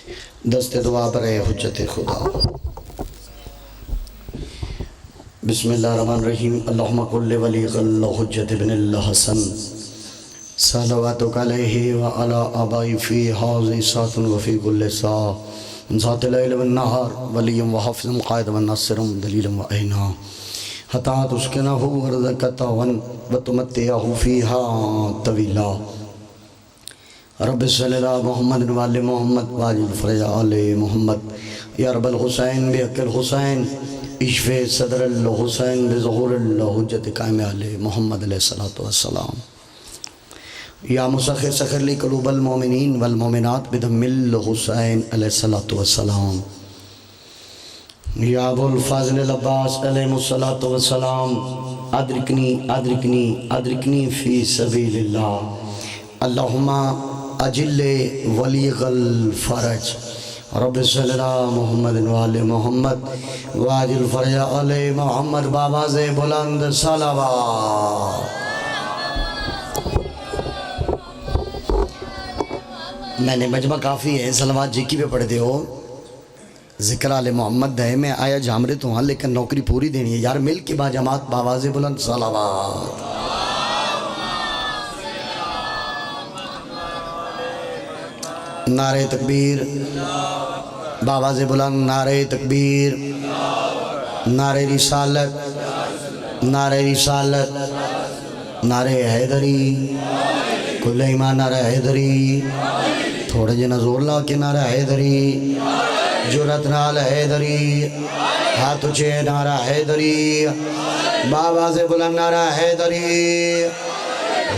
دست دعا برے حجت خدا۔ بسم اللہ الرحمن الرحیم۔ اللہم کل ولی غل حجت ابن اللہ حسن صلواتک علیہ وعلا آبائی فی حاضی سات وفی کل سا ذات لیل والنہار ولیم وحفظ قائد وناصرم دلیلم وعینا حتی تسکنہ ورزکتا وتمتعہ فیہا طویلا۔ رب صلی اللہ محمد وآل محمد واجل فرج آل محمد یا رب الحسین بحق الحسین اشف صدر الحسین بظہور الحجت قائم آل محمد علیہ السلام۔ یا مسخر سخر لی قلوب المومنین والمومنات بدم الحسین علیہ السلام۔ یا ابو الفاضل العباس علیہ السلام ادرکنی ادرکنی ادرکنی فی سبیل اللہ۔ اللہم اجل ولیغ الفرج رب صلی اللہ محمد وآل محمد واجل فرج آل محمد بابا سے بلند صلوات۔ میں نے مجمع کافی ہے، صلوات جی کی پہ پڑھ دے ہو، ذکر آل محمد ہے، میں آیا جامرے تو ہاں لیکن نوکری پوری دینی ہے یار، مل کے با جماعت باواز بلند صلوات۔ نعرہ تکبیر، باواز بلند نعرہ تکبیر، نعرہ رسالت، نعرہ رسالت، نعرہ حیدری، کل ایمان نعرہ حیدری، تھوڑے جنہ زور لا کے نعرہ حیدری، جرت نال حیدری، ہاتھ اچھے نعرہ حیدری، باواز بلند نعرہ حیدری،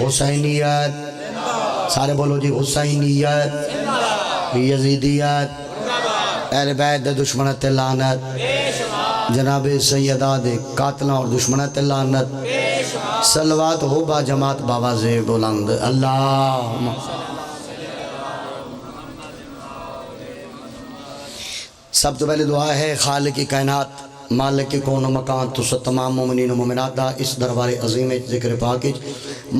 حسینیت، سارے بولو جی حسینیت، یزیدیت، اہل بیت دشمنت لعنت، جناب سیدہ دے قاتلہ اور دشمنت لعنت، صلوات ہو با جماعت باواز بلند اللہ۔ سب تو پہلے دعا ہے خالق کائنات مالک کون و مکان تو سب تمام مومنین و مومنات دا اس دربار عظیم ذکر پاکج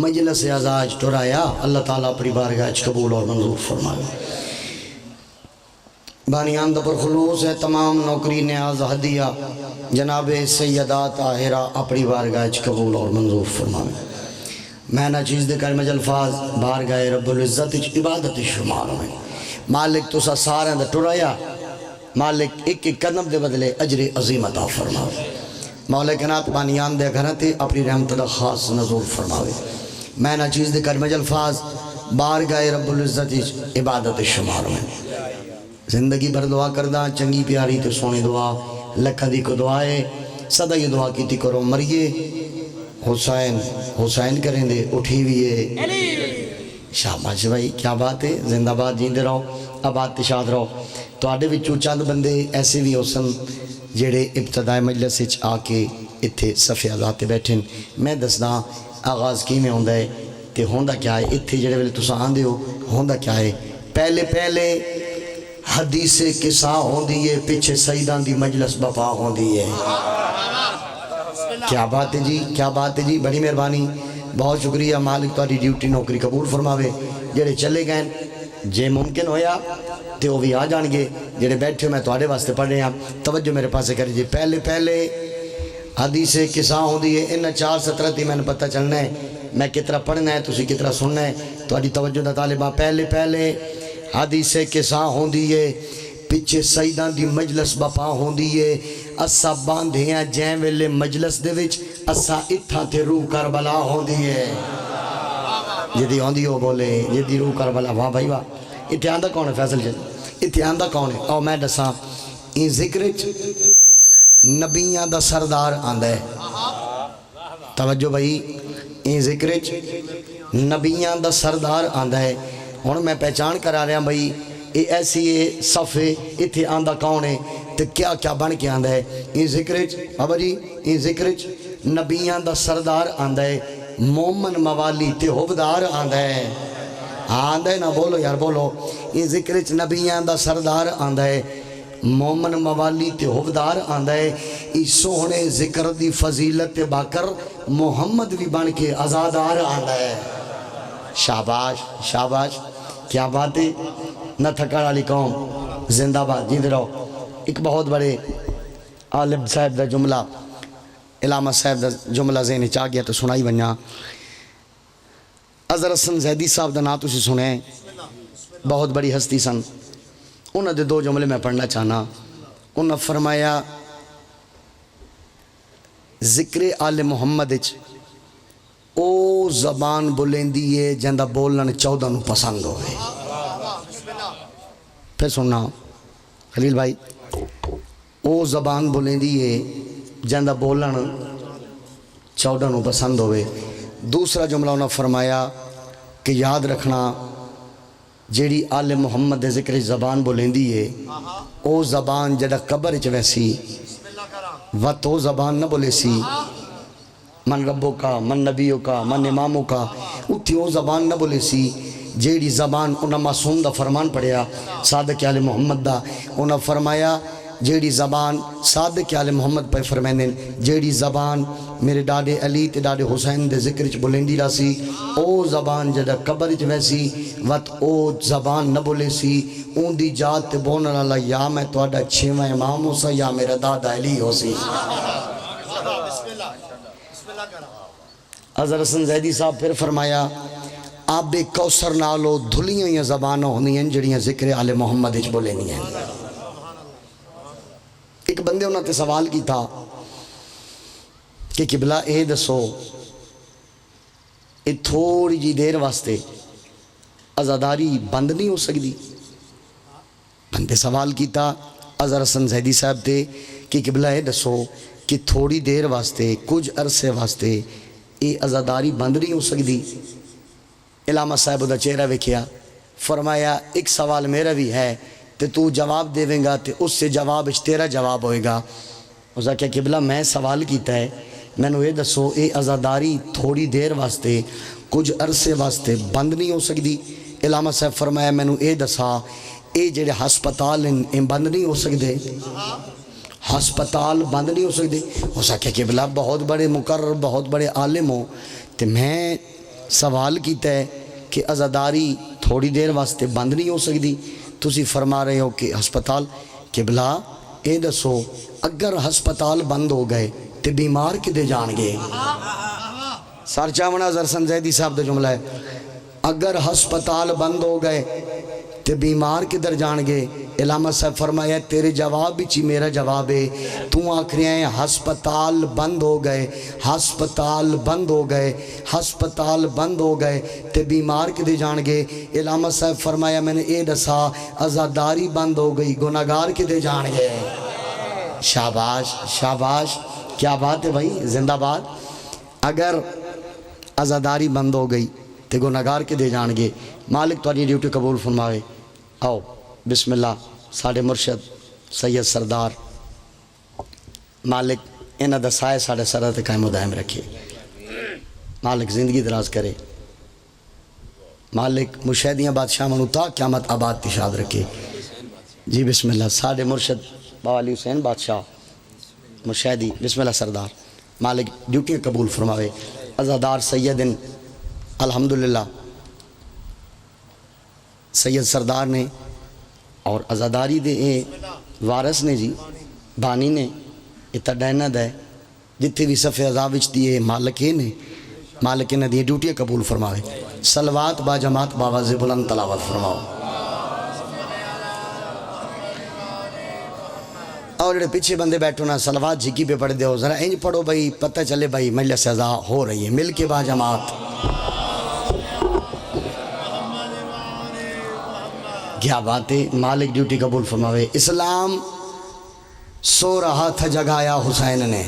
مجلس اعزاز ٹرایا اللہ تعالیٰ اپنی بارگاہ قبول اور منظور فرمائے۔ بانیان دا پر خلوص ہے تمام نوکری نیاز ہدیہ جناب سیدہ طاہرہ اپنی بارگاہ قبول اور منظور فرمائے۔ میں نہ چیز دے کلمہ الفاظ بارگاہ رب العزت عبادت شمار میں مالک تو سا سارے دا ٹرایا، مالک ایک ایک قدم دے بدلے اجر عظیم عطا فرماوے۔ مولا کائنات بانیان دے گھرتے اپنی رحمت دا خاص نظور فرماوے۔ میں نہ چیز دے کلمہ الفاظ بارگاہ رب العزت عبادت شمار میں زندگی بھر دعا کردہ چنگی پیاری تو سونی دعا لکھا دی کو دعائے صدا یہ دعا کی تھی کرو مریے حسین حسین کریں دے اٹھی ہوئے شاباش بھائی کیا بات ہے، زندہ باد جیندے رہو آباد تشاد رہو۔ تو آڈے وچوں چند بندے ایسے بھی ہوسن جڑے ابتدائی مجلس وچ آ کے اتھے صفحے آزاد بیٹھیں۔ میں دسنا آغاز کی میں ہوندہ ہے تے ہوندہ کیا ہے، اتھے جڑے ویلے تساں آندے ہو ہوندہ کیا ہے، پہلے حدیث قصہ ہوندی ہے، پیچھے سیدان دی مجلس بپا ہوندی ہے۔ کیا بات ہے جی، کیا بات ہے جی، بڑی مہربانی، بہت شکریہ، مالک تاری ڈیوٹی نوکری قبول فرماوے۔ جڑے چلے گئے جے ممکن ہویا تے وہ بھی آ جان گے، جڑے بیٹھے میں توڑے واسطے پڑھ رہے ہیں، توجہ میرے پاسے کری جی۔ پہلے حدیث قصہ ہوندی ہے، انہا 4 سطرہ تھی میں نے پتہ چلنا ہے، میں کترہ پڑھنا ہے تسی کترہ سننا ہے، توڑی توجہ دا طالبہ۔ پہلے حدیث قصہ ہوندی ہے، پچھے سیدان دی مجلس بپا ہوندی ہے، اسا باندھے ہیں جائیں ویلے مجلس دے وچ، اسا اتھا تے روح کربلا ہوندی ہے۔ جدی ہوندی ہو بولے جدی روح کربلا، واہ بھائی واہ۔ اتھے آندہ کون ہے فیصل جن، اتھے آندہ کون ہے؟ او میں دساں این ذکرچ نبیان دا سردار آندہ ہے، توجہ بھائی، این ذکرچ نبیان دا سردار آندہ ہے۔ ہوں میں پہچان کرا رہا بھائی یہ ایسی صفحے اتھے آندہ کون ہے تو کیا کیا بن کے آندہ ہے۔ این ذکرچ بابا جی، این ذکرچ نبیان دا سردار آندہ ہے، مومن موالی تے حبدار آندہ ہے۔ آندہ ہے نا، بولو یار بولو۔ این ذکرچ نبیان دا سردار آندہ ہے، مومن موالی تے حبدار آندہ ہے۔ اس سوہنے ذکر دی فضیلت باکر محمد بھی بن کے ازادار آندہ ہے۔ شاباش شاباش، کیا بات ہے، نہ تھکڑ علی قوم، زندہ باد جیندے رہو۔ ایک بہت بڑے عالم صاحب دا جملہ علامہ صاحب دا جملہ ذہن چاہ گیا تو سنائی بنیا۔ اظہر حسن زیدی صاحب دا نام تسی سنے، بہت بڑی ہستی سن۔ انہوں دے دو جملے میں پڑھنا چاہنا۔ انہوں نے فرمایا ذکر آل محمد او زبان بولندی ہے جندہ بولن 14 نو پسند ہوئے۔ پھر سننا خلیل بھائی، او زبان بولندی ہے جندہ بولن 14 نو پسند ہوئے۔ دوسرا جملہ انہوں نے فرمایا کہ یاد رکھنا جیڑی آل محمد دے ذکر زبان بولندی ہے او زبان جڑا قبر چ ویسی وقت او زبان نہ بولے سی من ربوں کا من نبیوں کا من اماموں کا، اتھی او زبان نہ بولے سی جیڑی زبان انہاں معصوم دا فرمان پڑھیا صادق آل محمد دا۔ انہاں فرمایا جیڑی زبان صادق آل محمد پہ فرمائیں جیڑی زبان میرے ڈاڈے علی تے ڈاڈے حسین دے ذکر چ بولندی رہا سی او زبان جڑا قبر چ ویسی وقت او زبان نہ بولے سی اون دی جات تے بولن والا یا میں تہاڈا 6واں امام ہو سا یا میرا دادا علی ہو سی۔ اظہر حسن زیدی صاحب پھر فرمایا آب کوثر نالو دھلیاں یا زبانوں ہوندی ہیں جڑیاں ذکر آل محمد وچ بولندی ہیں۔ ایک بندے انہوں نے سوال کی تھا کہ قبلہ اے دسو اے تھوڑی جی دیر واسطے عزاداری بند نہیں ہو سکتی؟ بندے سوال کی تھا اظہر حسن زیدی صاحب تے کہ قبلہ اے دسو کہ تھوڑی دیر واسطے کچھ عرصے واسطے اے عزاداری بند نہیں ہو سکتی؟ علامہ صاحب دا چہرہ ویکھیا، فرمایا ایک سوال میرا بھی ہے تے تو جواب دے گا تے اس سے جواب تیرا جواب ہوئے گا۔ اس نے کہا قبلہ میں سوال کیتا ہے میں نے یہ دسو اے عزاداری تھوڑی دیر واسطے کچھ عرصے واسطے بند نہیں ہو سکتی؟ علامہ صاحب فرمایا میں نے یہ دسا اے جڑے ہسپتال ہیں بند نہیں ہو سکتے؟ ہسپتال بند نہیں ہو سکتے؟ اس نے کہا قبلہ بہت بڑے مقرر بہت بڑے عالم ہو تے میں سوال کیتا ہے کہ عزاداری تھوڑی دیر واسطے بند نہیں ہو سکتی، تسی فرما رہے ہو کہ ہسپتال۔ قبلہ اے دسو اگر ہسپتال بند ہو گئے تے بیمار کدے جان گے؟ سر چاونا اظہر حسن زیدی صاحب دا جملہ ہے، اگر ہسپتال بند ہو گئے تے بیمار کدھر جان گے؟ علامہ صاحب فرمایا تیرے جواب بھی میرا جواب ہے، تو آکھ رہے ہیں ہسپتال بند ہو گئے ہسپتال بند ہو گئے ہسپتال بند ہو گئے تے بیمار کدے جان گے؟ علامہ صاحب فرمایا میں نے اے دسا عزاداری بند ہو گئی گناہگار کدے جان گے؟ شاباش شاباش، کیا بات ہے بھائی، زندہ باد۔ اگر عزاداری بند ہو گئی تے گناہگار کدے جان گے؟ مالک تہاڈی ڈیوٹی قبول فرماوے۔ آؤ بسم اللہ، ساڑھے مرشد سید سردار مالک انہاں دا سایہ ساڑھے سرہ تے قائم و دائم رکھے، مالک زندگی دراز کرے، مالک مشاہدیاں بادشاہ منو تا قیامت آباد تشاد رکھے۔ جی بسم اللہ، ساڑھے مرشد بابا علی حسین بادشاہ مشاہدی بسم اللہ سردار مالک ڈیوٹی قبول فرماوے۔ عزادار سیدن الحمدللہ سید سردار نے اور عزاداری دے اے وارث نے جی بانی نے اتا ڈینا دے جتھے بھی صفحہ عذاب دیئے مالک نے مالک نے دیئے ڈیوٹی قبول فرماوے۔ صلوات با جماعت باواز بلند تلاوت فرماؤ۔ اور جڑے پیچھے بندے بیٹھو نا صلوات جھکی پہ پڑھ دے ہو ذرا انج پڑھو بھائی پتہ چلے بھائی مجلس عزا ہو رہی ہے، مل کے با جماعت۔ کیا بات ہے، مالک ڈیوٹی قبول فرماوے۔ اسلام سو رہا تھا جگایا حسین نے۔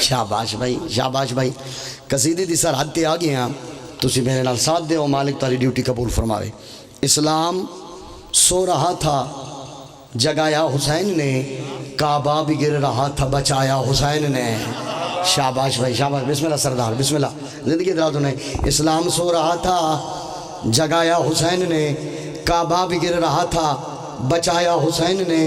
شاباش بھائی شاباش بھائی، قصیدے دی سر حد تے آ گئے ہیں، تسی میرے نال ساتھ دے ہو، مالک تاری ڈیوٹی قبول فرماوے۔ اسلام سو رہا تھا جگایا حسین نے، کعبہ بھی گر رہا تھا بچایا حسین نے۔ شاباش بھائی شاباش، بسم اللہ سردار بسم اللہ، زندگی درازوں نے۔ اسلام سو رہا تھا جگایا حسین نے، کعبہ بھی گر رہا تھا بچایا حسین نے،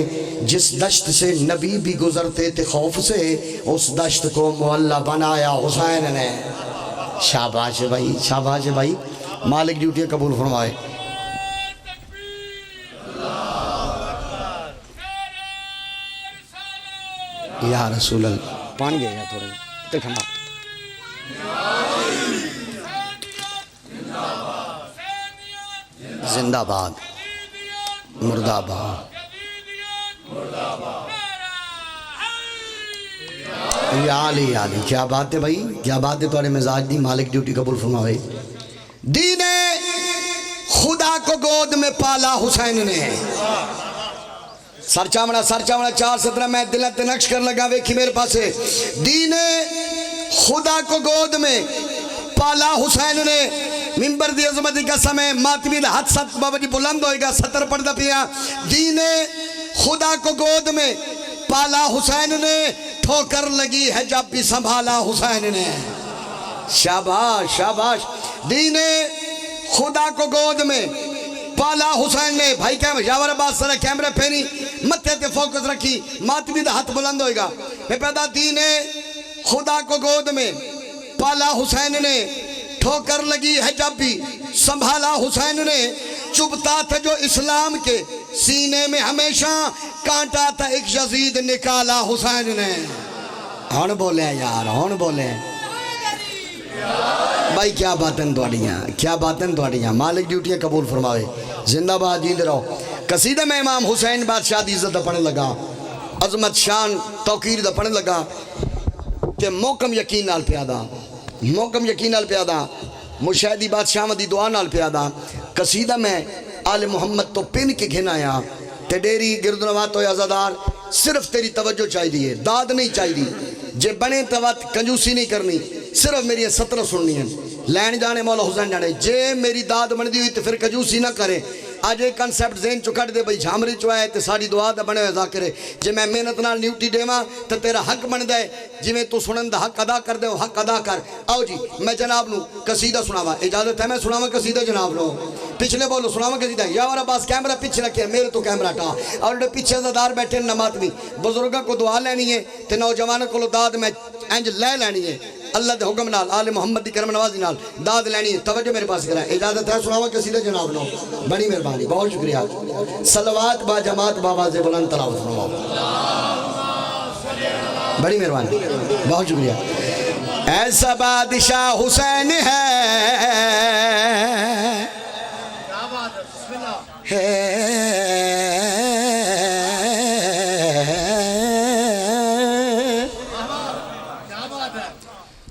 جس دشت سے نبی بھی گزرتے تھے خوف سے اس دشت کو معلّہ بنایا حسین نے۔ شاباش بھائی شاباش بھائی، مالک ڈیوٹی قبول فرمائے۔ یا رسول اللہ پانی دے یا تھوڑے تے ٹھنڈا زندہ باد مردہ آباد یا علی یا علی کیا بات ہے بھائی کیا بات ہے تمہارے مزاج دی مالک ڈیوٹی قبول فرماوے دین خدا کو گود میں پالا حسین نے سر چامڑا 4:17 میں دلت نقش کر لگا ویکھی میرے پاس ہے دین خدا کو گود میں پالا حسین نے ممبر دی عظمتی کا سمے ماتمی ہاتھ ست بابا جی بلند ہوئے گا 70 پڑھ دا پیا دین خدا کو گود میں پالا حسین نے ٹھوکر لگی ہے جب بھی سنبھالا حسین نے شاباش شاباش دین خدا کو گود میں پالا حسین نے بھائی یاور عباس سر کیمرے پھیری متھے تے فوکس رکھی ماتمی دا ہاتھ بلند ہوئے گا میں پیدا دین خدا کو گود میں پالا حسین نے ٹھوکر لگی ہے جب بھی سنبھالا حسین نے چبھتا تھا جو اسلام کے سینے میں ہمیشہ کانٹا تھا ایک یزید نکالا حسین نے ہون بولے ہیں یار ہون بولے ہیں بھائی کیا باتیں دوڑیاں مالک ڈیوٹیاں قبول فرماوے زندہ باد جیند رہو قصیدہ میں امام حسین بادشاہ دی عزت دا پڑھنے لگا عظمت شان توقیر دا پڑھنے لگا کہ موکم یقین نال پیادا مشاہدی بادشاہ دی دعا نال پیادا قصیدہ میں آل محمد تو پن کے گھن آیا تے ڈیری گردنوات ہویا زدار صرف تیری توجہ چاہی دی ہے داد نہیں چاہی دی جے بنے توات کنجوسی نہیں کرنی صرف میری 17 سننی ہیں لین جانے مولا حسین جانے جے میری داد بندی ہوئی تو پھر کنجوسی نہ کرے آج ایک کنسپٹ ذہن چکڑ دے بھئی جھامری چوائے تے ساری دعا دا بنے ہوئے ذاکرے جے میں محنت نال نیوٹی دے ماں تو تیرا حق بن دے جی میں تو سنن دا حق ادا کر دے ہو حق ادا کر آؤ جی میں جناب نو قصیدہ سناوا اجازت ہے میں سناوا قصیدہ جناب نو پچھلے بولو سناوا قصیدہ یا اور عباس کیمرہ پیچھے رکھے میرے تو کیمرہ ٹا اور پیچھے زدار بیٹھے نمات بھی بزرگاں کو دعا لینی ہے تے نوجوانوں کو داد میں انج لے لینی ہے اللہ دے حکم نال آل محمد دی کرم نوازی نال داد لینی ہے توجہ میرے پاس کرائیں اجازت ہے سناوا قصیدہ جناب نو بڑی مہربانی بہت شکریہ صلوات با جماعت باواز بلند تلاوت فرماؤ بڑی مہربانی بہت شکریہ ایسا بادشاہ حسین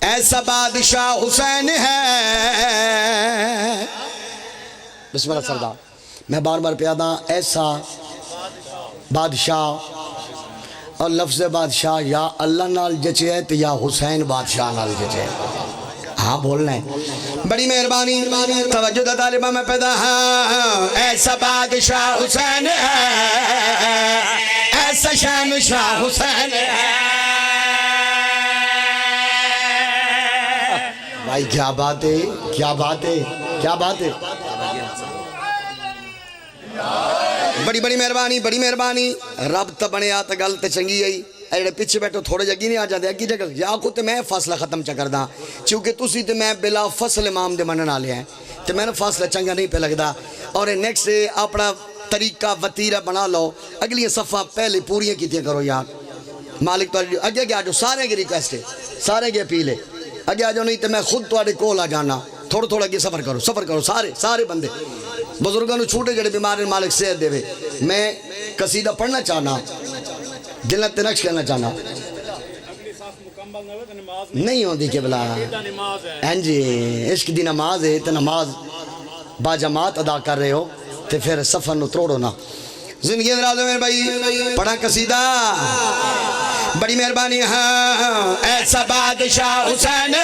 ایسا بادشاہ حسین ہے بسم اللہ سردار میں بار بار پیادا ایسا بادشاہ اور لفظ بادشاہ یا اللہ نال جچے ہے تو یا حسین بادشاہ نال جچے ہے ہاں بولنا ہے بڑی مہربانی توجہ دا طالبہ میں پیدا ہاں ایسا بادشاہ حسین ہے ایسا شہنشاہ حسین ہے بھائی کیا بات ہے کیا بات ہے کیا بات ہے بڑی مہربانی رب تا بنے آتا گل تے چنگی آئی ایڈے پیچھے بیٹھو تھوڑے جگی نہیں آ جاتے اگی جگہ یا کو تے میں فاصلہ ختم چکر دا چونکہ تُسی تے میں بلا فصل امام دے منن آلے ہیں تے میں نے فاصلہ چنگا نہیں پہ لگ دا اور نیکسٹ اپنا طریقہ وطیرہ بنا لو اگلی صفحہ پہلے پوریاں کیتیاں کرو یار مالک تو اگے گیا جو سارے کی ریکویسٹ ہے سارے کی اپیل ہے اگے آجو نہیں تو میں خود تو آڑے کول آ جانا تھوڑا اگے سفر کرو سارے بندے بزرگوں نے چھوٹے جڑے بیمار مالک صحت دے میں قصیدہ پڑھنا چاہنا دلت نقش کرنا چاہنا نہیں ہوندی کہ بلا ہاں جی عشق دی نماز ہے تو نماز با جماعت ادا کر رہے ہو تو پھر سفر نو توڑو نا زندگی اندراز میں بھائی پڑھا قصیدہ بڑی مہربانی ہاں ایسا بادشاہ حسین ہے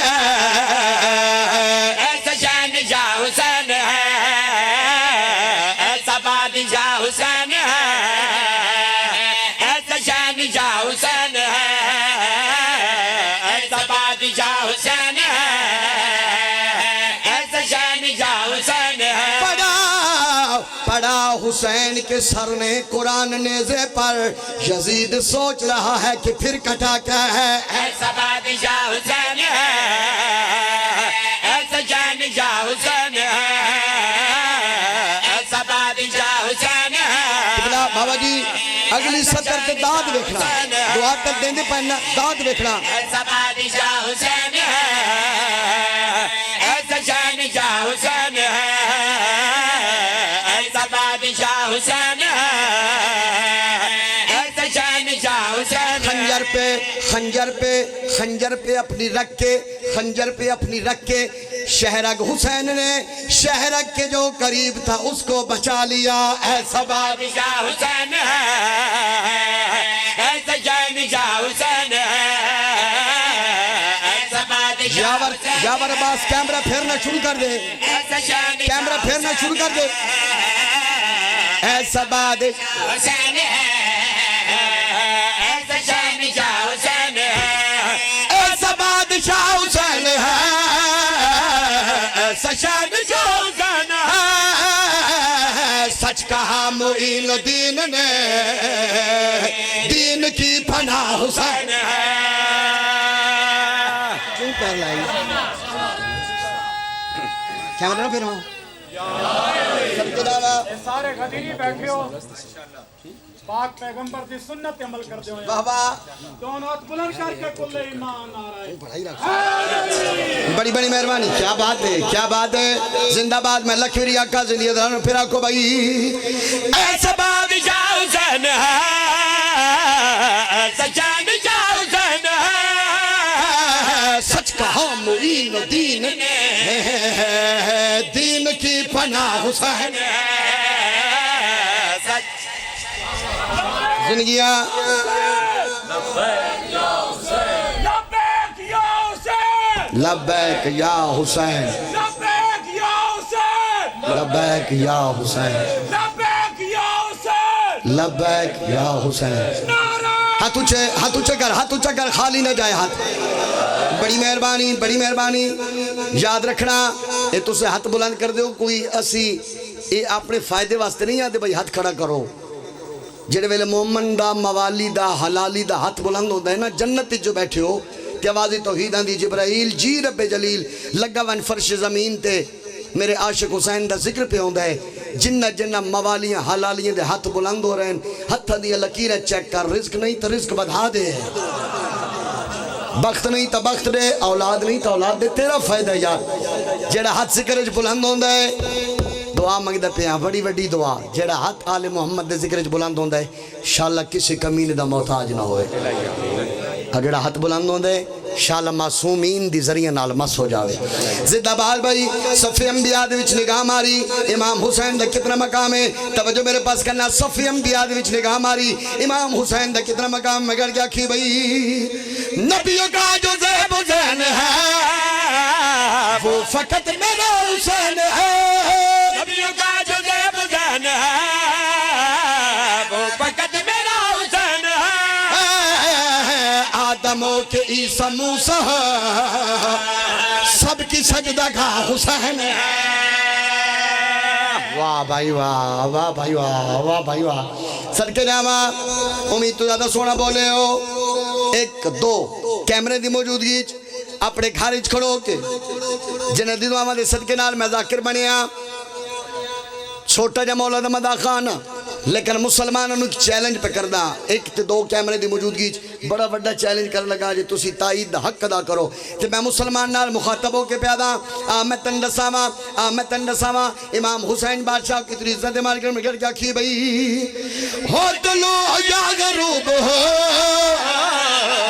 ایسا شہنشاہ حسین ہے ایسا بادشاہ حسین ہے ایسا شہنشاہ حسین ہے ایسا بادشاہ حسین ہے ایسا شہنشاہ حسین ہے پڑھا حسین کے سر نے قرآن نیزے پر یزید سوچ رہا ہے کہ پھر کٹا کیا ہے ایسا بادشاہ حسین ہے ایسا شہنشاہ حسین ہے ایسا بادشاہ حسین ہے بابا جی اگلی سطر تے داد ویکھنا دعا کر دیندے پہنا داد ویکھنا ایسا بادشاہ حسین ہے ایسا شہنشاہ حسین ہے ایسا بادشاہ حسین ہے ایسا شہنشاہ حسین ہے خنجر پہ اپنی رکھ کے شہرگ حسین نے شہرگ کے جو قریب تھا اس کو بچا لیا ایسا بادشاہ حسین ہے ایسا شہنشاہ حسین ہے ایسا بادشاہ جاور عباس کیمرہ پھیرنا شروع کر دے کیمرہ پھیرنا شروع کر دے ایسا بادشاہ حسین ہے ایسا شہنشاہ حسین ہے ایسا بادشاہ حسین ہے ایسا شہنشاہ حسین ہے سچ کہا معین الدین نے دین کی پناہ حسین ہے کیوں پہر لائی کیمرہ نہ پھر ہوں سارے غدیری بیٹھے ہو پاک پیغمبر دی سنت عمل کر دے ہو بابا دونوں ہاتھ بلند کر کے کل ایمان نعرہ بڑی مہربانی کیا بات ہے زندہ باد میں لکھوری آقا زندگی دھران پھر آکو بھائی ایسا بادشاہ حسین ہے ایسا شہنشاہ حسین ہے سچ کہا معین الدین نے دین کی پناہ حسین زندگیاں لبیک یا حسین لبیک یا حسین لبیک یا حسین ہاتھ اونچے کر خالی نہ جائے ہاتھ بڑی مہربانی یاد رکھنا یہ تُسے ہاتھ بلند کر دیو کوئی اسی یہ اپنے فائدے واسطے نہیں آتے بھائی ہاتھ کھڑا کرو جڑے ویلے مومن دا موالی دا حلالی دا ہاتھ بلند ہوتا ہے نا جنت جو بیٹھے ہو کہ آوازی توحید آندی جبرائیل جی رب جلیل لگا ون فرش زمین تے میرے عاشق حسین دا ذکر پہ ہوندہ ہے جنہ موالیاں حلالیاں دے ہاتھ بلند ہو رہے ہیں ہتھا دیا لکیرہ چیک کر رزق نہیں تو رزق بدھا دے بخت نہیں تو بخت دے اولاد نہیں تو اولاد دے تیرا فائدہ یار جڑا ہاتھ ذکر بلند ہوندہ ہے دعا مانگدہ پہ ہیں بڑی دعا جڑا ہاتھ آل محمد دے ذکر بلند ہوندہ ہے انشاءاللہ کسی کمینے دا محتاج نہ ہوئے جڑا ہاتھ بلند ہوندہ ہے انشاءاللہ معصومین دی ذریعہ نال مس ہو جاوے زدہ بحال بھائی صفی انبیاء دے وچ نگاہ ماری امام حسین دا کتنا مقام ہے توجہ میرے پاس کرنا صفی انبیاء دے وچ نگاہ ماری امام حسین دا کتنا مقام مگر کیا کھی بھئی نبیوں کا جو زیب حسین ہے وہ فقط میرا حسین ہے نبیوں کا جو زیب حسین ہے وہ فقط میرا حسین ہے آدموں کے عیسیٰ موسیٰ سب کی سجدہ گاہ حسین ہے واہ بھائی واہ صدقے جامع امید تو زیادہ سونا بولے ہو ایک دو کیمرے دی موجودگی اپنے گھارج کھڑو کے جنہ دی دعا دے صدقے نال میں ذاکر بنیا چھوٹا جا مولا دا مدا خان لیکن مسلمانوں نے چیلنج پہ کردہ ایک تے دو کیمرے دی موجودگی بڑا بڑا چیلنج کر لگا جی تُسی تائید دا حق ادا کرو کہ میں مسلمان نال مخاطب ہو کے پیادا آمد تندساما امام حسین بادشاہ کی تری عزت مارکر میں کیا کھی بھئی ہو دلو یا غروب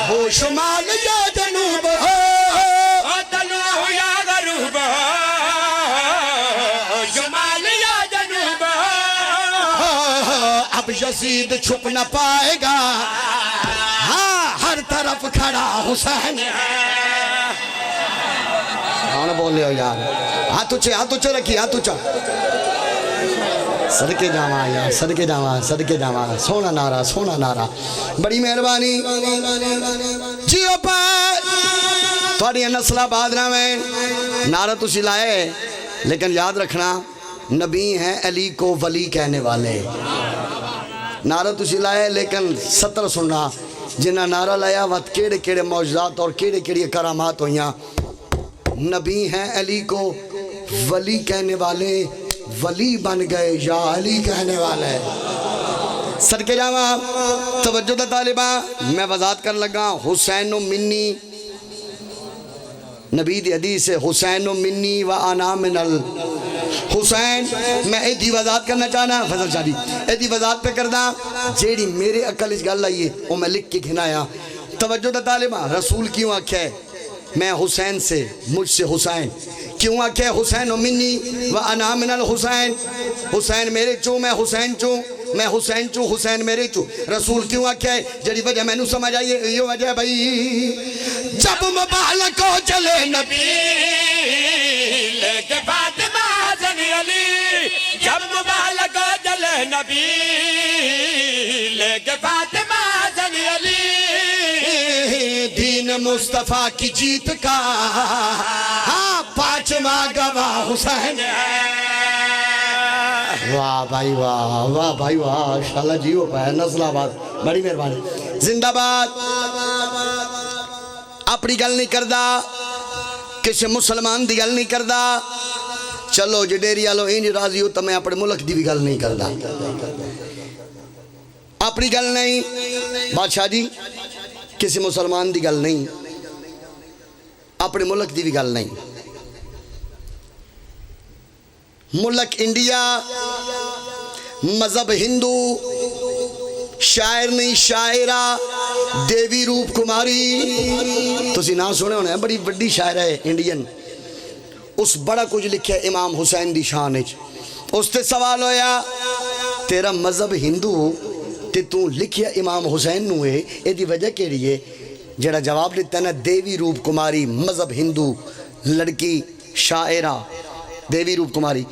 ہو شمال یا جنوب ہو دلو یا غروب شمال یا جنوب اب یزید چھپ نہ پائے گا ہاں ہر طرف کھڑا حسین کون بول رہے ہو یار ہاتھ اچھے رکھی ہاتھ اچھا صدقے جاواں سونا نعرہ بڑی مہربانی جیو پائے تھوڑی نسلہ بادرہ میں نعرہ تو سلائے لیکن یاد رکھنا نبی ہیں علی کو ولی کہنے والے نعرہ تو سلائے لیکن ستر سننا جنہ نعرہ لایا وقت کیڑے معجزات اور کیڑے کرامات ہویاں نبی ہیں علی کو ولی کہنے والے ولی بن گئے یا علی کہنے والے صدقے جاواں توجہ دا طالباں میں وضاحت کر لگا حسین منی نبی دی حدیث ہے حسین منی و انا من الحسین میں ایدھی وضاحت کرنا چاہنا فضل شاہ جی ایدھی وضاحت پہ کردہ جیڑی میرے عقل اس گل آئیے وہ میں لکھ کے گھنایا توجہ دا طالباں رسول کیوں آکھے میں حسین سے مجھ سے حسین کیوں آکھے حسین منی و انا من الحسین حسین میرے چوں میں حسین چوں میں حسین چوں حسین میرے چوں رسول کیوں آکھے جڑی وجہ میں نو سمجھ آئیے یہ وجہ بھائی جب مبالک ہو چلے نبی لے کے فاطمہ حسن علی جب مبالک ہو چلے نبی لے کے فاطمہ حسن علی دین مصطفیٰ کی جیت کا ہاں پانچواں گواہ حسین واہ بھائی واہ واہ بھائی واہ انشاءاللہ جی ہو پائے نسل آباد بڑی مہربانی زندہ باد اپنی گل نہیں کردہ کسی مسلمان دی گل نہیں کردہ چلو جی ڈیری آلو انج راضی ہو تو میں اپنے ملک دی بھی گل نہیں کردہ اپنی گل نہیں بادشاہ جی کسی مسلمان دی گل نہیں اپنے ملک دی بھی گل نہیں ملک انڈیا مذہب ہندو شاعر نہیں شاعرہ دیوی روپ کماری تسی نہ سنے ہونے ہیں بڑی بڑی شاعر ہے انڈین اس بڑا کچھ لکھے امام حسین دی شان اس تے سوال ہویا تیرا مذہب ہندو تے تو لکھیا امام حسین نوے اے دی وجہ کے لیے جڑا جواب لیتا ہے نا دیوی روپ کماری مذہب ہندو لڑکی شاعرہ دیوی روپ کماری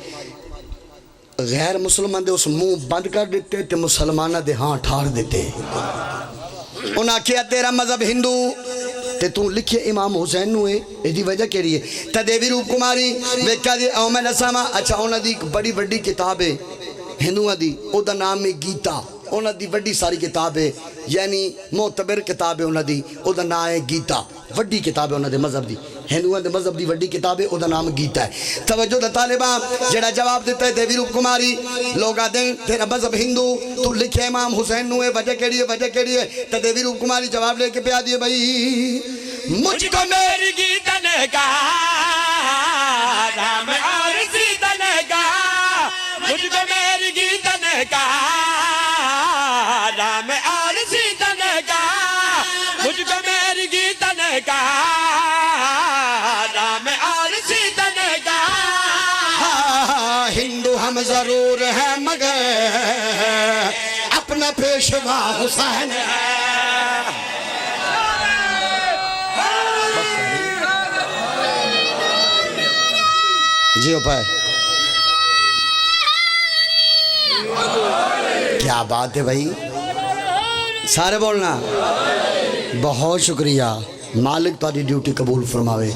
غیر مسلمان دے اس منہ بند کر دیتے تے مسلمانہ دے ہاں ٹھار دیتے انہاں کیا تیرا مذہب ہندو تے تو لکھے امام حسین نوے ایدی وجہ کے لیے تا دیوی روپ کماری ویکا دی او میں نسامہ اچھا انہاں دی بڑی بڑی کتاب ہے ہندوہ دی او دا نام ہے گیتا انہاں دی بڑی ساری کتاب ہے یعنی معتبر کتاب ہے انہاں دی او دا نام ہے گیتا وڈی کتاب ہے انہاں دے مذہب دی ہندوان دے مذہب دی وڈی کتاب ہے او دا نام گیتا ہے توجہ دا طالباں جڑا جواب دیتا ہے دیوی روپ کماری لوگا دیں تیرا مذہب ہندو تو لکھے امام حسین نوے وجہ کے لیے تا دیوی روپ کماری جواب لے کے پیا دیئے بھائی مجھ کو میری گیتا نے کہا رام اور سیتا نے کہا مجھ کو میری گیتا نے کہا رام اور سیتا نے کہا مجھ کو میری گیتا نے کہا رام اور سیتا نے کہا ہندو ہم ضرور ہیں مگر اپنا پیشوا حسین ہے جی ہو پائے کیا بات ہے بھائی سارے بولنا بہت شکریہ مالک تاری ڈیوٹی قبول فرماوے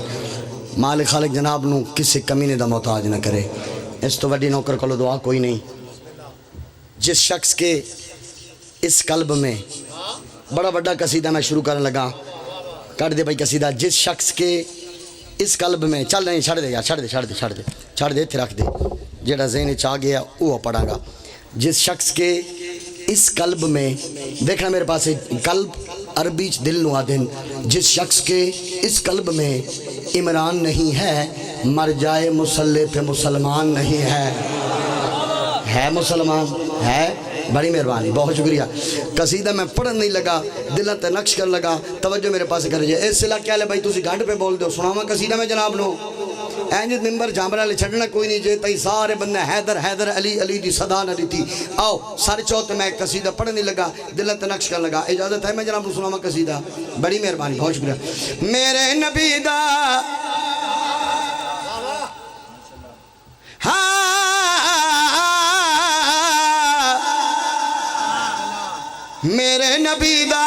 مالک خالق جناب نو کسی کمینے دا محتاج نہ کرے اس تو وڈی نوکر کلو دعا کوئی نہیں جس شخص کے اس قلب میں بڑا بڑا قصیدہ میں شروع کرنے لگا کر دے بھائی قصیدہ جس شخص کے اس قلب میں چل نہیں چھڑ دے یار چھڑ دے تھے رکھ دے جیڑا ذہن چاہ گیا وہ پڑھا گا جس شخص کے اس قلب میں دیکھنا میرے پاس قلب عربی دل نو آدن جس شخص کے اس قلب میں عمران نہیں ہے مر جائے مسلح پہ مسلمان نہیں ہے مسلمان ہے بڑی مہربانی بہت شکریہ قصیدہ میں پڑھن نہیں لگا دلہ تے نقش کر لگا توجہ میرے پاس کر جائے اس سلح کیا لے بھائی تُسی گھنٹ پہ بول دو سناما قصیدہ میں جناب نو اینجد ممبر جامرہ لے چھڑنا کوئی نہیں جے تائی سارے بندے حیدر علی دی صدا نہ دیتی آؤ سارے چوتے میں قصیدہ پڑھنے لگا دلہ تے نقش کر لگا اجازت ہے میں جناب نو سناما قصیدہ بڑی مہربانی بہت شکریہ میرے نبی دا میرے نبی دا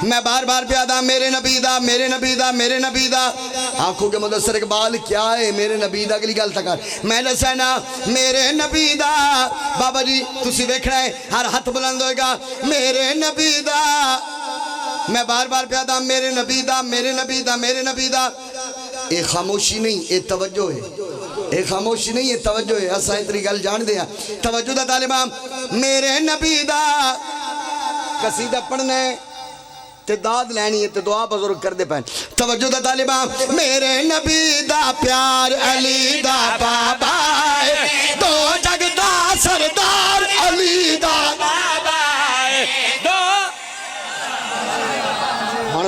میں بار بار پیادا میرے نبی دا آنکھوں کے مدثر اقبال کیا ہے میرے نبی دا اگلی گل تک میں دسینا میرے نبی دا بابا جی تسی ویکھنا ہے ہر ہاتھ بلند ہوئے گا میرے نبی دا میں بار بار پیادا میرے نبی دا اے خاموشی نہیں اے توجہ ہے ایک خاموشی نہیں ہے توجہ ہے اسا اتنی گل جان دیا توجہ دا طالباں میرے نبی دا قصیدہ پڑھنا ہے تے داد لینی ہے تے دعا بزرگ کر دے پہن توجہ دا طالباں میرے نبی دا پیار علی دا بابا ہے دو جگ دا سردار علی دا بابا ہے دو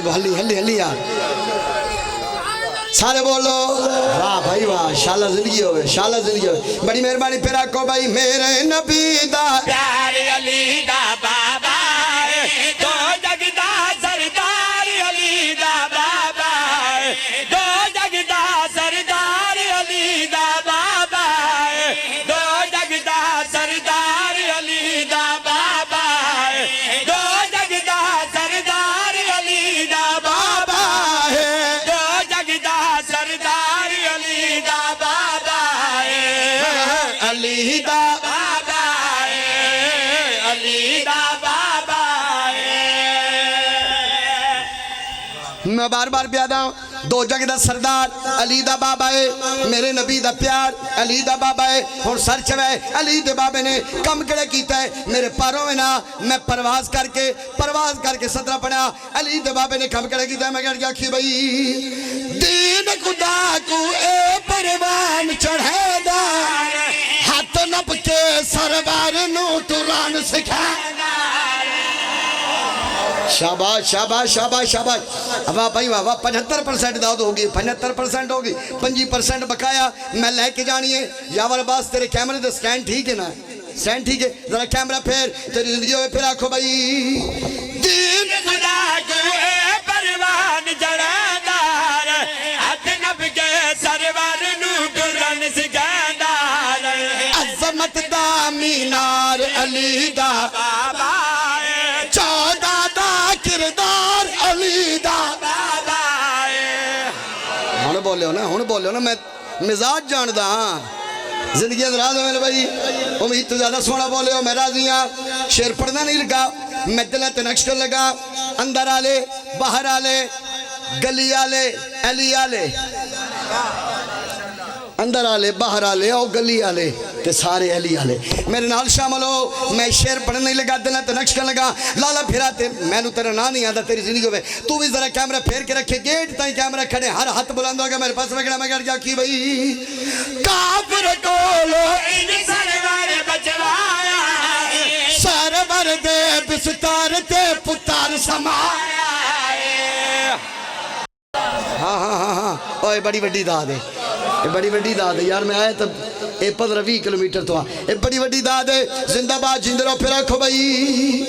ہلی ہلی ہلی یار سارے بولو واہ بھائی واہ شالہ زندگی ہوئے شالہ زندگی ہوئے بڑی مہربانی پھر آکو بھائی میرے نبی دا پیار علی دا بابا ہے دو جگ دا سردار علی دا بابا ہے دو جگ دا سردار علی دا بابا ہے دو جگ دا سردار علی دا بابا ہے دو جگ دا سردار علی دا بابا ہے دو جگ دا سردار علی دا بابا ہے علی دا بابا ہے علی دا بابا ہے میں بار بار پیادا ہوں دو جگ دا سردار علی دا بابا ہے میرے نبی دا پیار علی دا بابا ہے اور سر چوے علی دے بابے نے کم کڑے کیتا ہے میرے پاروں میں نا میں پرواز کر کے صدرہ پڑھا علی دے بابے نے کم کڑے کیتا ہے میں کہہ گیا کہ بھئی دین خدا کو اے پروان چڑھے دا ہاتھ نپ کے سربار نو تران سکھا شاباش شاباش شاباش شاباش اب آپ بھائی واہ 75% داد ہوگی 75% ہوگی 25% بقایا میں لے کے جانی ہے یاور باس تیرے کیمرے دے سکین ٹھیک ہے نا سکین ٹھیک ہے ذرا کیمرہ پھر تیری زندگی ہوئے پھر آکھو بھائی دین خدا کو اے پروان جڑادار ہاتھ نب کے سرور نو گرن سگاندار عظمت دا مینار علی دا بابا چودہ دا کردار علی دا بابا ہون بولے ہو نا میں مزاج جان دا ہاں زندگی اندراز ہو میرے بھائی امید تو زیادہ سونا بولے ہو میں راضی ہاں شیر پڑھنا نہیں لگا میں دلت نقشت لگا اندر آلے باہر آلے گلی آلے علی آلے اندر آلے باہر آلے او گلی آلے تے سارے علی آلے میرے نال شامل ہو میں شیر پڑھنے نہیں لگا دلہ تے نقش کر لگا لالا پھرا تے میں نو تیرا نا نہیں آدھا تیری زندگی میں تو بھی ذرا کیمرہ پھیر کے رکھے گیٹ تائیں کیمرہ کھڑے ہر ہاتھ بلند ہوگا میرے پاس وگڑا میں کہا کیا کی بھئی کافر کولو انج سرور بچوایا سرور دے بستار تے پتار سمایا ہاں اوہ بڑی بڑی داد ہے یہ بڑی بڑی داد ہے یار میں آیا تب 15-20 کلومیٹر تو یہ بڑی بڑی داد ہے زندہ باد جندہ رو پھر آکھو بھئی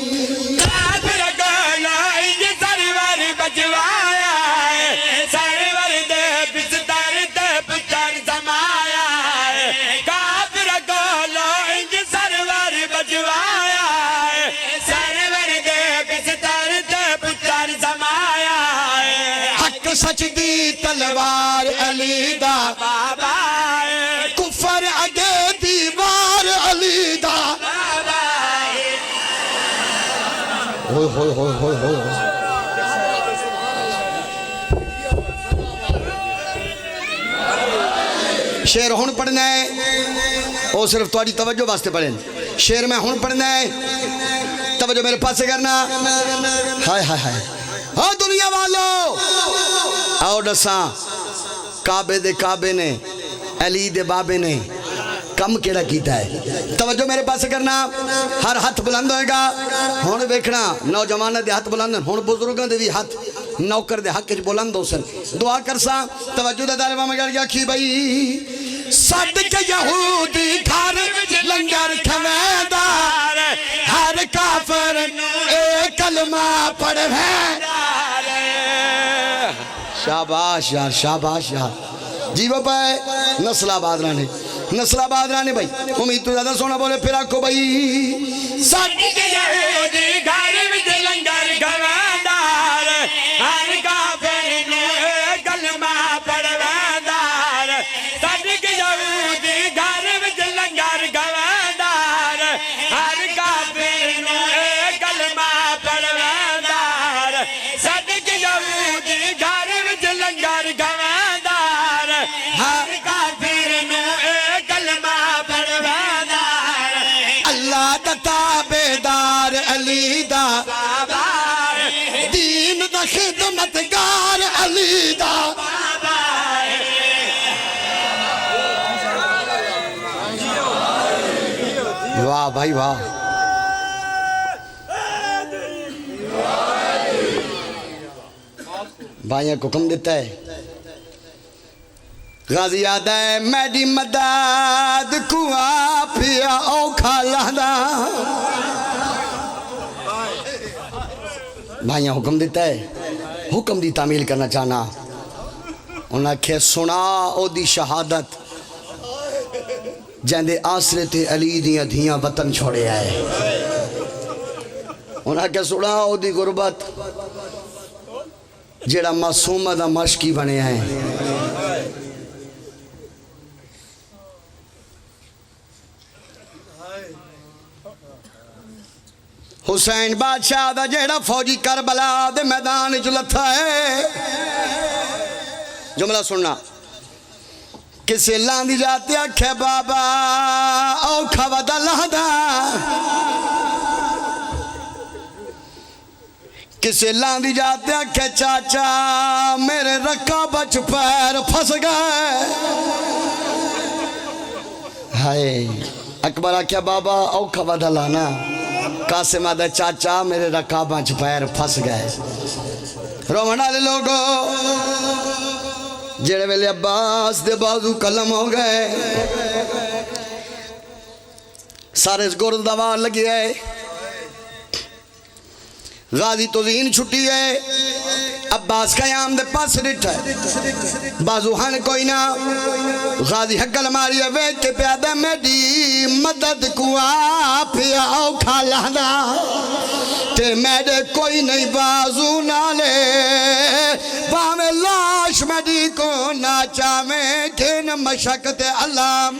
کافر کولو انج سرور بچوایا سرور دے بستار تے پتار سمایا کافر کولو انج سرور بچوایا سرور دے بستار تے پتار سمایا حق سچ دی تلوار علی دا بابا کفر اگے دیوار علی دا بابا ہوئے ہوئے ہوئے ہوئے ہوئے شیر ہون پڑھنا ہے وہ صرف توڑی توجہ واسطے پڑھیں شیر میں ہون پڑھنا ہے توجہ میرے پاس سے کرنا ہائے ہائے ہائے ہاں دنیا والو آؤ ڈساں کعبے دے کعبے نے علی دے بابے نے کم کیڑا کیتا ہے توجہ میرے پاس کرنا ہر ہاتھ بلند ہوئے گا ہون بیکھنا نوجوانہ دے ہاتھ بلند ہون بزرگاں دے بھی ہاتھ نوکر دے حق کے بلند ہو سن دعا کرسا توجہ دے دارے ماما گیا کی بھئی صدق یہودی گھر لنگر کھویدار ہر کافر ایک کلمہ پڑھویدار شاباش یار شاباش یار جی وہ پائے نسل آباد رانے بھائی امید تو زیادہ سونا بولے پھر آکھو بھئی صدق یہودی گھر لنگر کھویدار ہر کافر ایک کلمہ پڑھویدار صدق یہودی گھر لنگر کھویدار ہر کافر ایک کلمہ پڑھویدار صدق یہودی گھر لنگر کھویدار ہر کافر بھائی واہ. بھائیاں کو حکم دیتا ہے غازی آدھا ہے میڈی مدد کو پیا اوکھا لہدا. بھائیاں حکم دیتا ہے حکم دی تعمیل کرنا چاہنا. انہاں کہ سنا او دی شہادت جہندے آسرے تے علی دیاں دھیاں وطن چھوڑے آئے. انہاں کہ سنا او دی غربت جیڑا معصومہ دا مشکی بنے ہیں. حسین بادشاہ دا جیڑا فوجی کربلا دے میدان وچ لتھا ہے. جملہ سننا کسے لاندی جاتے آکھے بابا اوکھا ودا لہدا. کسے لاندی جاتے آکھے چاچا میرے رکا بچ پیر پھنس گئے. ہائے اکبر آکھے بابا اوکھا ودا لانا. قاسم آدھا چاچا میرے رکا بچ پیر پھنس گئے. رومن والے لوگو جڑے ویلے عباس دے بازو قلم ہو گئے سارے اس گرد دوار لگی ہے. غازی تو زین چھٹی ہے. عباس قیام دے پاس ڈٹھا ہے بازو ہن کوئی نہ. غازی حقل ماری ہے ویک کے پیادہ میڈی مدد کو پیا اوکھا لہدا. تے میڈے کوئی نہیں بازو نہ لے باوے لاش میڈی کو ناچا میں کھن مشکت اللہ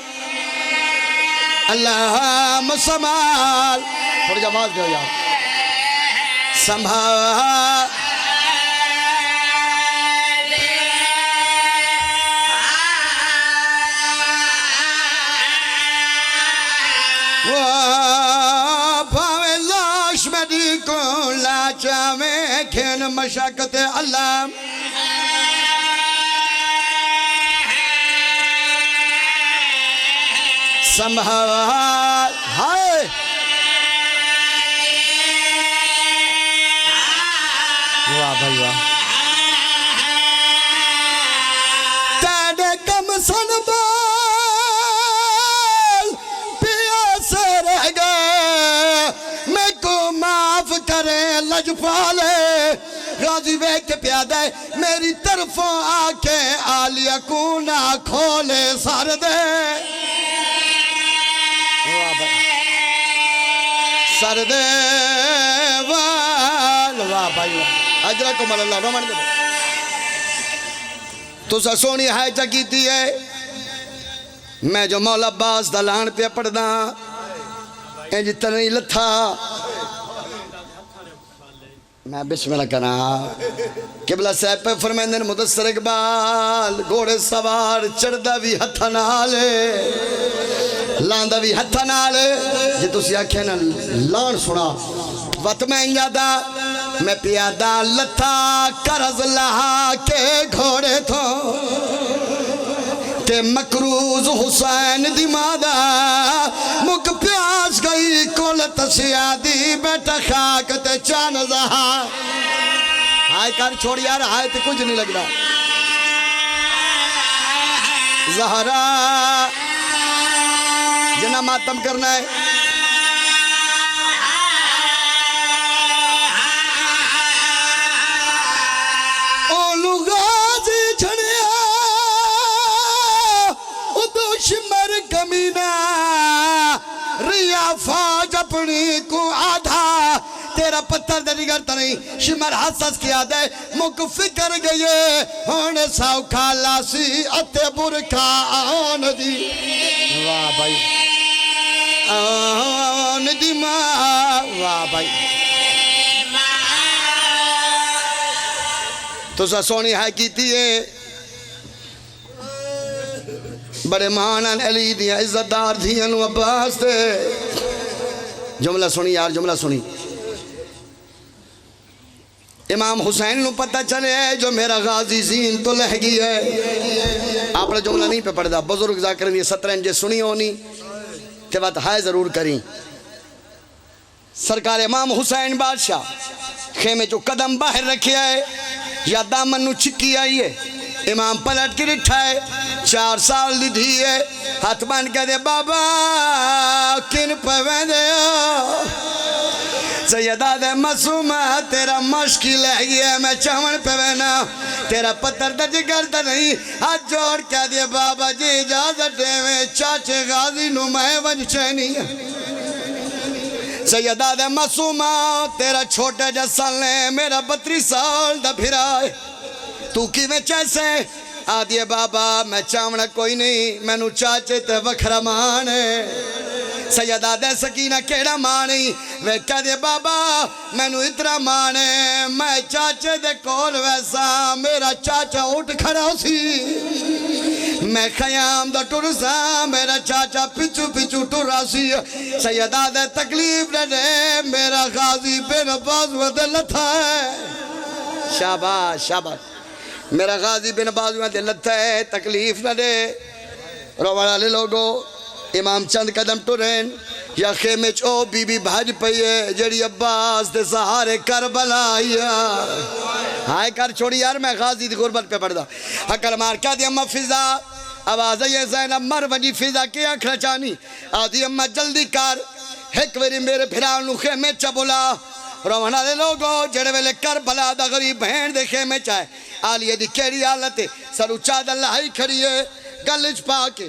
اللہ مسمال. تھوڑی جواز دے ہو یار سنبھال بھاوے لاش میری کو لاچا میں کھین مشاکت اللہ سنبھال. ہائے واہ بھائی واہ. تیرے کم سنبھال پیا سے رہ گئے میں کو معاف کرے لجپالے. غازی ویک کے پیادہ ہے میری طرفوں آنکھیں آلیہ کو نہ کھولے سار دے. سر دے واہ بھائی واہ. اجرکم اللہ رومان دے تو سا سونی ہائے چکیتی ہے. میں جو مولا عباس دلان پہ پڑھدا اے جتنا نہیں لتھا میں بسم اللہ کرنا. قبلہ صاحب پہ فرمیندن مدثر اقبال گھوڑے سوار چڑھدا بھی ہتھا نالے لاندہ بھی ہتھا نالے. جی تو سیا کہنا لان سنا وقت میں انجادہ میں پیادہ لتھا کرز لہا کے گھوڑے تھو تے مکروز حسین دی مادہ مک پیاس گئی کولت سیادی بیٹا خاک تے چان زہا. ہائے کار چھوڑ یار ہائے تے کچھ نہیں لگ رہا. زہرا جنہ ماتم کرنا ہے اولو غازی چھڑیا ادو شمر کمینہ ریا فاج اپنی کو آدھا تیرا پتھر دے نگرتا نہیں شمر حساس کیا دے مک فکر گئے ہونے ساو کھالا سی اتے برکا آن دی. واہ بھائی آن دی ماں. واہ بھائی تو سا سونی ہائی کیتی ہے بڑے مہانان علی دیا عزت دار دھیانو عباس تے. جملہ سنی یار جملہ سنی. امام حسین نو پتہ چلے جو میرا غازی زین تو لہ گئی ہے. آپ نے جملہ نہیں پہ پڑھ دا بزرگ ذاکرین یہ 17 انجے سنی ہونی تے بات ہائے ضرور کریں. سرکار امام حسین بادشاہ خیمے جو قدم باہر رکھے آئے یا دامن نو چکی آئی ہے امام پلٹ کے رٹھا ہے 4 سال دی دھی ہے ہاتھ بان کہہ دے بابا کن پویں دے سیدہ دے مسومہ تیرا مشکل ہے گیا میں چاون پوینا تیرا پتر دا جگر دا نہیں ہاتھ جوڑ کہہ دے بابا جی اجازت دے میں چاچے غازی نو میں ونج چینی سیدہ دے مسومہ تیرا چھوٹے جسل نے میرا 32 سال دا پھرا ہے تو کی میں چیسے آدھیے بابا میں چاونا کوئی نہیں میں نو چاچے تے وکھرا مانے سیدہ دے سکینہ کیڑا مانی وہ کہہ دے بابا میں نو اتنا مانے میں چاچے دے کول ویسا میرا چاچا اٹھ کھڑا سی میں خیام دا ٹرسا میرا چاچا پچھو پچھو ٹرا سی سیدہ دے تکلیف نہ دے میرا غازی بن بازو دے لتھا ہے شاباش شاباش میرا غازی بن بازو دے لتھا ہے تکلیف نہ دے روڑا لے لوگو امام چند قدم ٹرین یا خیمے چو بی بی بھاج پئیے جڑی عباس دے سہارے کربلا آئیا ہائے کر چھوڑی یار میں غازی دی غربت پہ پڑھ دا حکر مار کہہ دی اممہ فضا آواز ہے زینب مر ونجی فضا کیا کھرچانی آدھی اممہ جلدی کر ایک ویری میرے پھرانو خیمے چا بولا روانہ دے لوگو جڑے ویلے کربلا دا غریب بہن دے خیمے چاہے آلیے دی کیڑی حالت سر اچھا دا اللہ ہی کھڑی ہے گلج پا کے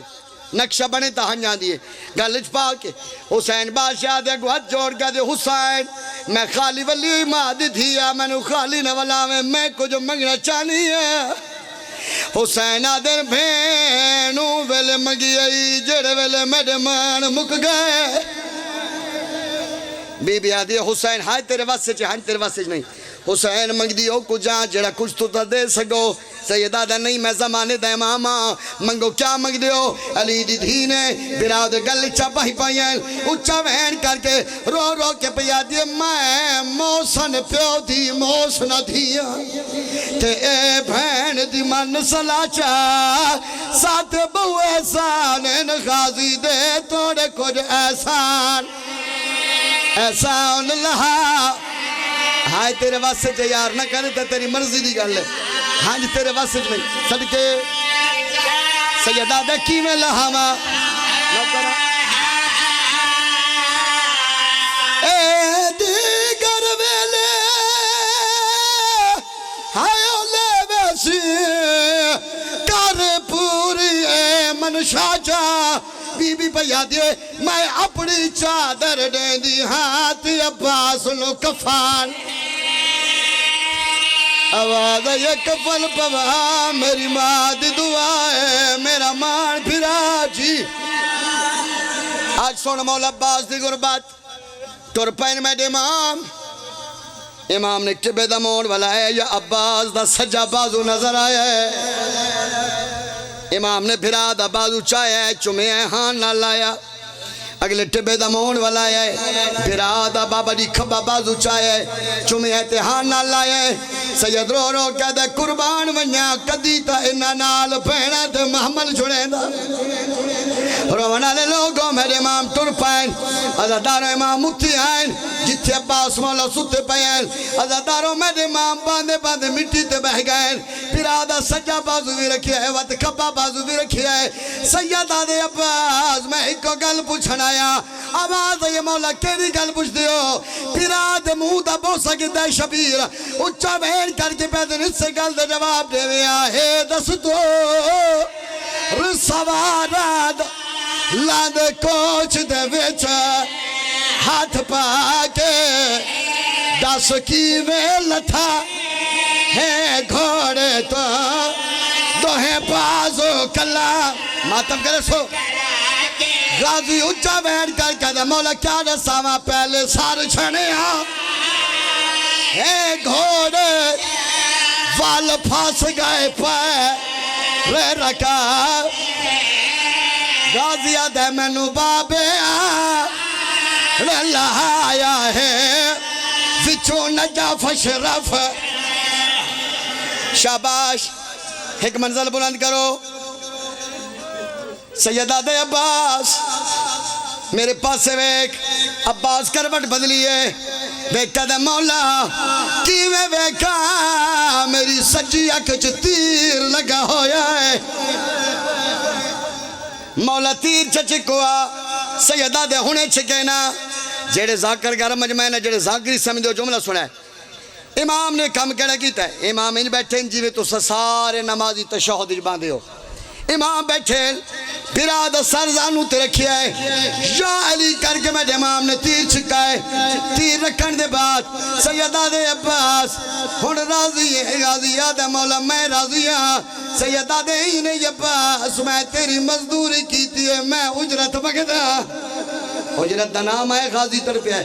نقشہ بنے تہنیاں دیئے گلج پا کے حسین بادشاہ دے گوھت جوڑ گا دے حسین میں خالی ولی ماد دھیا میں نو خالی نولا میں کچھ منگنا چانی ہے حسین آدھر بھینو ویلے منگی آئی جڑے ویلے میڈے مان مک گئے بی بی آدھی حسین ہائے تیرے واسے چاہے تیرے واسے نہیں حسین منگ دیو کچھ جہاں جڑا کچھ تو تا دے سکو سیدہ دا نہیں میں زمانے دا ماما منگو کیا منگ دیو علی دی دھینے براد گل چاپا ہی پائیں اچھا وین کر کے رو رو کے پیا دی میں موسن پیو دی موسن دھیا تے اے بھین دی من سلاچا ساتھ بہو احسان ان غازی دے توڑے کچھ احسان احسان لہا ہائے تیرے واسے چاہے یار نہ کرے تو تیری مرضی دی گل ہے ہاں جی تیرے واسے نہیں صدقے سیدہ دیکھی میں لہاما اے دیگر ویلے ہائے لے ویسی کر پوری اے منشا جا بی بی پیا دیئے میں اپنی چادر دیں دی ہاتھ عباس نو کفان آواز یہ کفن پوا میری ماں دی دعا ہے میرا مان پھرا جی آج سونا مولا عباس دی غربت تور پین میں امام نے ٹبے دا مون والا ہے یا عباس دا سجا بازو نظر آیا ہے امام نے پھرا دا بازو چاہیا ہے چمے ہاں نہ لایا اگلے ٹبے دا مون والا ہے پھرا دا بابا دی کھبا بازو چاہیا ہے چمے ہاں نہ لایا ہے سید رو رو کہہ دے قربان ونیا کدی تا انہ نال پہنا تے محمل چھڑے دا روانہ لے لوگوں میرے امام ٹر پائن عزادارو امام متی آئین جتھے عباس مولا ستے پائن عزادارو میرے امام باندے باندے مٹی تے بہ گئے پھر آدھا سجا بازو بھی رکھیا ہے وقت کھپا بازو بھی رکھیا ہے سید آدھے عباس میں ایک کو گل پوچھنا آیا آواز یہ مولا کیری گل پوچھ دیو پھر آدھے مہو دا بوسا کی دے شبیر اچھا بہن کر کے پیدن اس سے گل دے جواب دے ویا ہے دستو رسواراد لاند کوچ دے ویچ ہاتھ پاکے دس کی ویلتھا ہے گھوڑے تو دوہیں پازو کلا ماتم کرے سو غازی اچھا بیٹھ کر کہتے مولا کیا رساوا پہلے سار چھنے ہاں ہے گھوڑے وال پھاس گئے پہ رہ رکھا غازی آدھے مینو بابے اللہ آیا ہے وچو نجف شرف شاباش ایک منزل بلند کرو سیدہ دے عباس میرے پاس ویک عباس کروٹ بدلیے ویکا دے مولا کی میں ویکا میری سجی اکھ چ تیر لگا ہویا ہے مولا تیر چچکوا سیدہ دے ہونے چھکینا جیڑے ذاکر گھر مجمعین ہے جیڑے ذاکری سمجھ دو جملہ سنا ہے امام نے کم کہنا کیتا ہے امام ان بیٹھے ان جیوے تو سارے نمازی تشہد باندھے ہو امام بیٹھے براد سرزانو تے رکھیا ہے یا علی کر کے میں امام نے تیر چھکا ہے تیر رکھن دے بعد سیدہ دے عباس ہن راضی ہے راضی یاد مولا میں راضی ہاں سیدہ دے ہی نہیں عباس میں تیری مزدوری کیتی ہے میں اجرت مگدا اجرت دا نام ہے غازی طرف ہے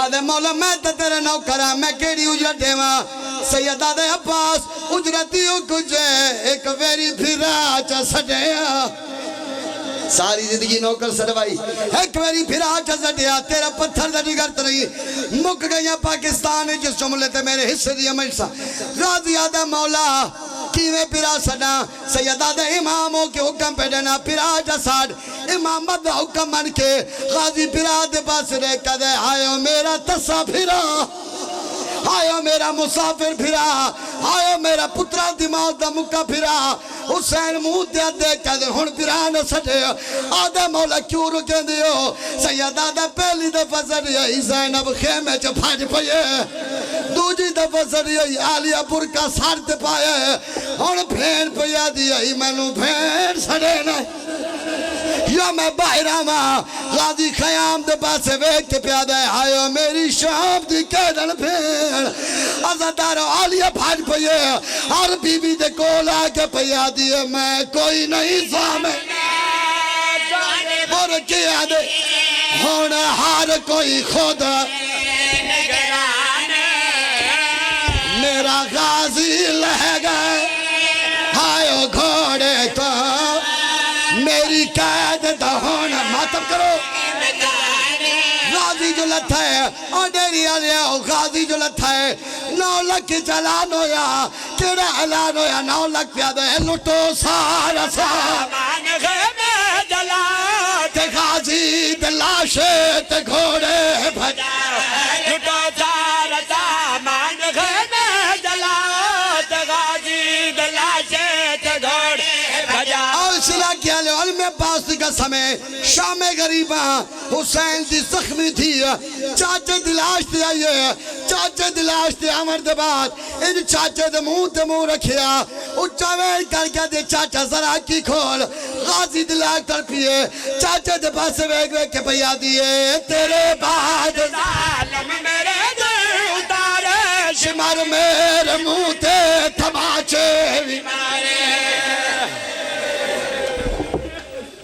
آدھے مولا میں تا تیرے نوکرہ میں کیڑی اجرت ہے ماں سیدہ دے عباس اجرتیوں کچھ ایک ویری پھرا چا سٹیا ساری زندگی نوکر سڑوائی ایک ویری پھرا چا سٹیا تیرا پتھر دا نگرت رہی مک گیا پاکستان جس جملے تے میرے حصے دیا مجلسہ راضی آدھے مولا کیویں پھرا سڑا سیدہ دے اماموں کے حکم پہ دینا پھرا جا ساڑ امامت دا حکم من کے غازی پھرا دے پاس رہ کدے آئیو میرا تسا پھرا آئیو میرا مسافر پھرا آئیو میرا پترہ دماغ دا مکہ پھرا حسین منہ دیا دے کدے ہن پھرا نہ سٹے آدھے مولا کیوں رکے دیو سیدہ دے پہلی دفعہ سٹے زینب خیمے چا پھاج پائے دوجی دفعہ سٹے آلیہ برکا سارتے پائے ہن پھین پیا دیا میں نو پھین سٹے نا یا میں باہر آما غازی خیام دے پاسے ویکتے پیادہ ہے آئیو میری شام دی کیدن پھین عزدارو آلیہ پھاج پئیے اور بی بی دے کولا کے پیا دیئے میں کوئی نہیں سامے اور کیا دے ہونا ہار کوئی خود میرا غازی لہ گئے آئیو گھوڑے تو میری قید دہون ماتب کرو غازی جو لتھا ہے اور ڈیری آلیا غازی جو لتھا ہے 9 لکھ چلان ہویا کیڑا اعلان ہویا 9 لکھ پیادہ ہے لٹو سارا سامان غیمے جلا تے غازی تے لاشے تے گھوڑے بھجا لٹو سارا سامان غیمے جلا تے غازی تے لاشے تے گھوڑے بھجا سلا کیا لے علم پاس کا سمے شام غریبہ حسین دی زخمی تھی چاچے دلاش دے آئیے چاچے دلاش دے عمر دے بعد ان چاچے دے منہ رکھیا اچھا ویل کر کے دے چاچا ذرا کی کھول غازی دلاش تر پیے چاچے دے پاس ویگ کے پیا دیئے تیرے بعد ظالم میرے دل اتارے شمار میرے منہ